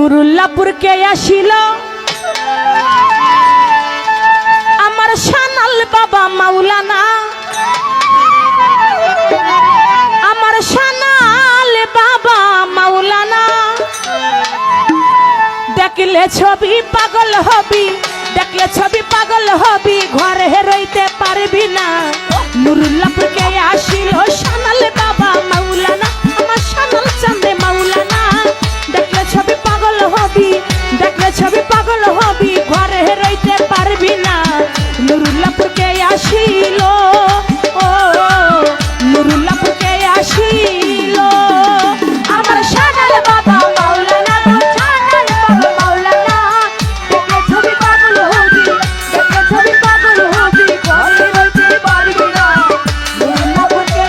নুরুল্লাহপুরকে আসিল আমার শানাল বাবা মাওলানা, আমার শানাল বাবা মাওলানা। দেখলে ছবি পাগল হবি, দেখলে ছবি পাগল হবি, ঘরে রইতে পারবি না। নুরুল্লাহপুরকে আসিল শানাল বাবা মাওলানা, আমার শানাল চাঁদে মাওলানা। দেখলে ছবি পাগল হবি, দেখলে ছবি পাগল হবি, ঘরে রইতে পারবি না। নুরুল্লাহপুরকে আসিল, ও নুরুল্লাহপুরকে আসিল আমার শানাল বাবা মাওলানা, শানাল বাবা মাওলানা। দেখলে ছবি পাগল হবি, দেখলে ছবি পাগল হবি, ঘরে রইতে পারবি না। নুরুল্লাহপুরকে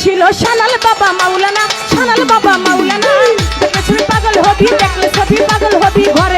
আসিল সানাল বাবা মাওলানা, সানাল বাবা মাওলানা। দেখলে ছবি পাগল হবি, দেখলে ছবি পাগল হবি, ঘরে